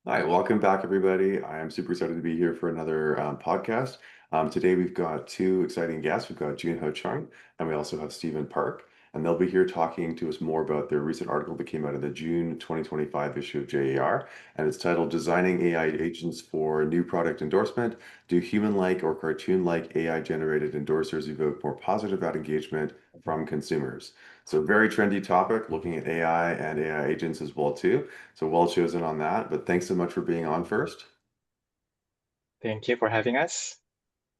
Hi, welcome back, everybody. I am super excited to be here for another podcast. Today, we've got two exciting guests. We've got Chung, and we also have Stephen Park, and they'll be here talking to us more about their recent article that came out of the June 2025 issue of JAR, and it's titled Designing AI Agents for New Product Endorsement. Do human-like or cartoon-like AI-generated endorsers evoke more positive ad engagement from consumers? So, very trendy topic, looking at AI and AI agents as well, too. So well chosen on that, but thanks so much for being on first. Thank you for having us.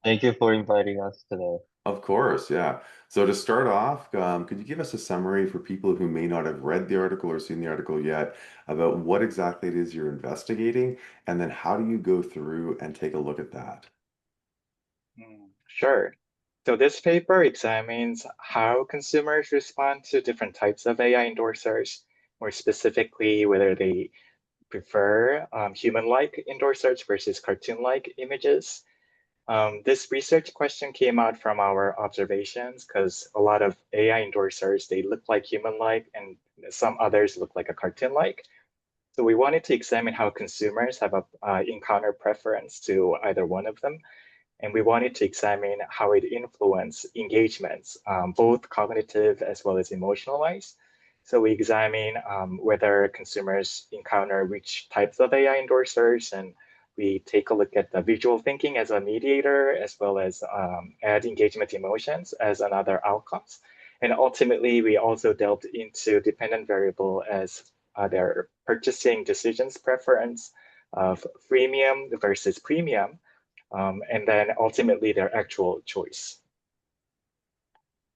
Thank you for inviting us today. Of course, yeah. So to start off, could you give us a summary for people who may not have read the article or seen the article yet about what exactly it is you're investigating, and then how do you go through and take a look at that? Sure. So this paper examines how consumers respond to different types of AI endorsers, more specifically, whether they prefer human-like endorsers versus cartoon-like images. This research question came out from our observations because a lot of AI endorsers, they look like human-like and some others look like a cartoon-like. So we wanted to examine how consumers have a encounter preference to either one of them. And we wanted to examine how it influences engagements, both cognitive as well as emotional wise. So we examine whether consumers encounter which types of AI endorsers, and we take a look at the visual thinking as a mediator, as well as ad engagement emotions as another outcomes. And ultimately, we also delved into dependent variable as their purchasing decisions preference of freemium versus premium, and then ultimately their actual choice.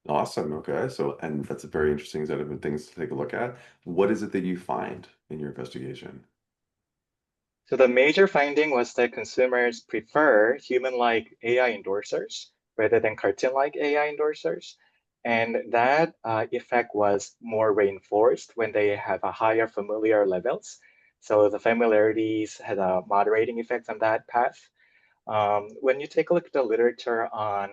Awesome. Okay. So, and that's a very interesting set of things to take a look at. What is it that you find in your investigation? So the major finding was that consumers prefer human-like AI endorsers rather than cartoon-like AI endorsers. And that effect was more reinforced when they have a higher familiar levels. So the familiarities had a moderating effect on that path. When you take a look at the literature on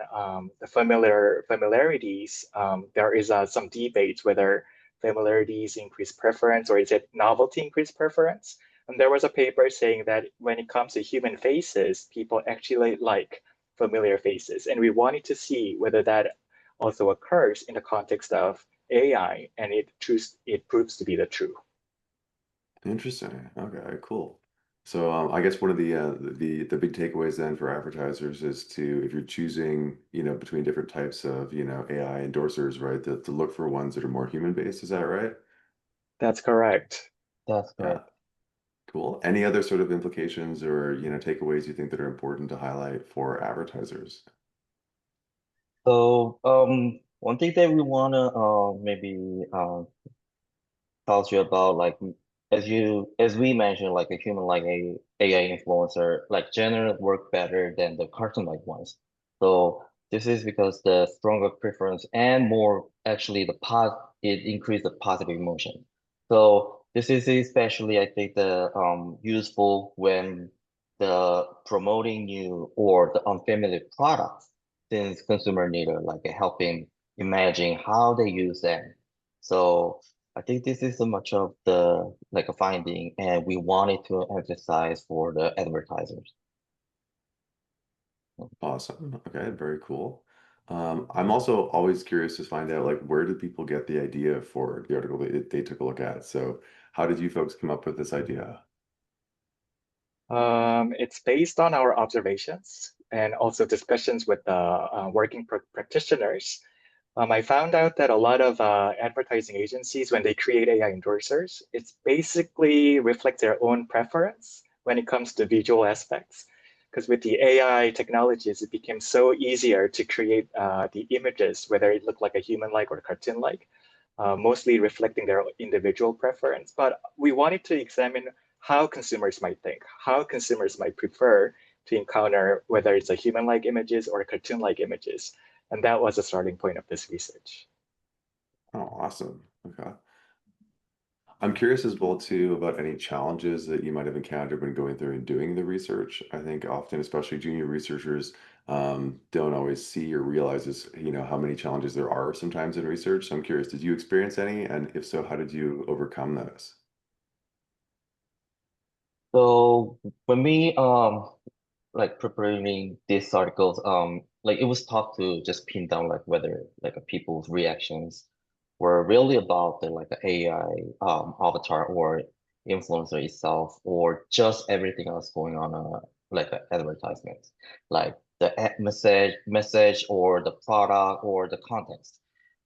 the familiarities, there is some debate whether familiarities increase preference or is it novelty increase preference. And there was a paper saying that when it comes to human faces, people actually like familiar faces. And we wanted to see whether that also occurs in the context of AI, and it proves to be the true. Interesting. Okay, cool. So I guess one of the big takeaways then for advertisers is to if you're choosing, between different types of, AI endorsers, right, to look for ones that are more human based. Is that right? That's correct. That's Yeah, correct. cool. Any other sort of implications or, takeaways you think that are important to highlight for advertisers? One thing that we wanna maybe talk to you about, like as we mentioned, like a human like a AI influencer, like generally work better than the cartoon like ones. So this is because the stronger preference and more actually it increase the positive emotion. So this is especially I think the useful when the promoting new or the unfamiliar products, since consumer need like a helping imagine how they use them. So I think this is so much of the like a finding, and we wanted to emphasize for the advertisers. Awesome. Okay, very cool. I'm also always curious to find out like where did people get the idea for the article that they took a look at? So how did you folks come up with this idea? It's based on our observations and also discussions with the working practitioners. I found out that a lot of advertising agencies, when they create AI endorsers, it's basically reflect their own preference when it comes to visual aspects. Because with the AI technologies, it became so easier to create the images, whether it looked like a human-like or cartoon-like, mostly reflecting their individual preference. But we wanted to examine how consumers might think, how consumers might prefer to encounter whether it's a human-like images or cartoon-like images. And that was the starting point of this research. Oh, awesome. Okay. I'm curious as well too about any challenges that you might have encountered when going through and doing the research. I think often, especially junior researchers, don't always see or realize this, how many challenges there are sometimes in research. So I'm curious, did you experience any? And if so, how did you overcome those? So when we like preparing these articles, like it was tough to just pin down like whether like people's reactions were really about the like AI avatar or influencer itself, or just everything else going on like a advertisement, like the ad message or the product or the context.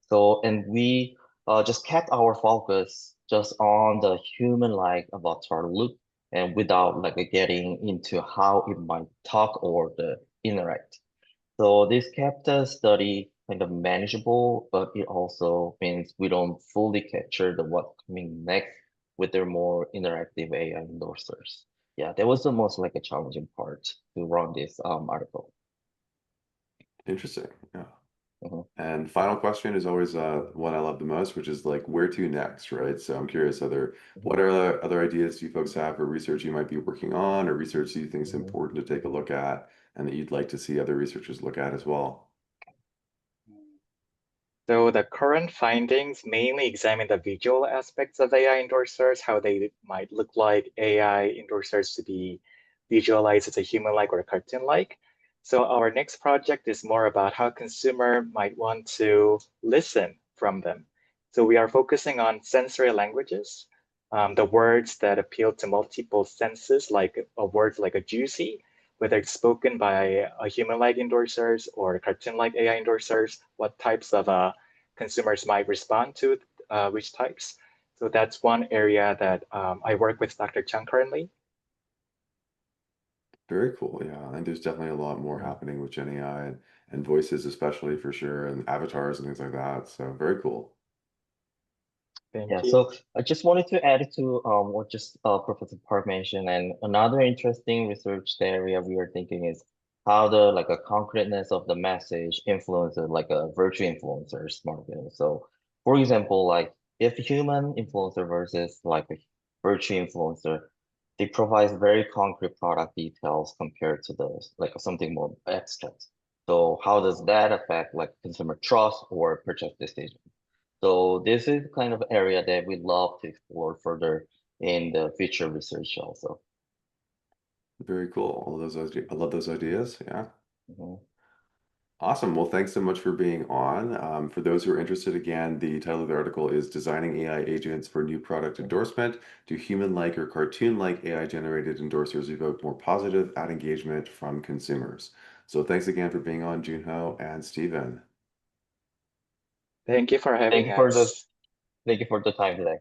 So and we just kept our focus just on the human-like avatar look and without like getting into how it might talk or the interact. So this kept the study kind of manageable, but it also means we don't fully capture the what's coming next with their more interactive AI endorsers. Yeah, that was the most like a challenging part to run this article. Interesting. Yeah. Mhm, And final question is always one I love the most, which is like where to next, right? So I'm curious, mhm, what are the other ideas you folks have or research you might be working on or research you think is mhm, important to take a look at and that you'd like to see other researchers look at as well? So the current findings mainly examine the visual aspects of AI endorsers, how they might look like AI endorsers to be visualized as a human-like or a cartoon-like. So our next project is more about how consumer might want to listen from them. So we are focusing on sensory languages, the words that appeal to multiple senses, like a word like a juicy, whether it's spoken by a human-like endorsers or cartoon-like AI endorsers, what types of consumers might respond to which types. So that's one area that I work with Dr. Chung currently. Very cool. Yeah, I think there's definitely a lot more mhm. happening with Gen AI and voices, especially for sure, and avatars and things like that. So very cool. Thank Yeah, you. so I just wanted to add to what just Professor Park mentioned, and another interesting research area we are thinking is how the like a concreteness of the message influences like a virtual influencer's marketing. So, for example, like if human influencer versus like a virtual influencer, they provide very concrete product details compared to the like something more abstract. So how does that affect like consumer trust or purchase decision? So this is kind of area that we love to explore further in the future research also. Very cool. All of those ideas. I love those ideas. Yeah. Mhm, Awesome. Well, thanks so much for being on. For those who are interested, again, the title of the article is Designing AI Agents for New Product mhm. Endorsement. Do human-like or cartoon-like AI-generated endorsers evoke more positive ad engagement from consumers? So thanks again for being on, Junho and Stephen. Thank you for Thank having you for the us. thank you for the time today.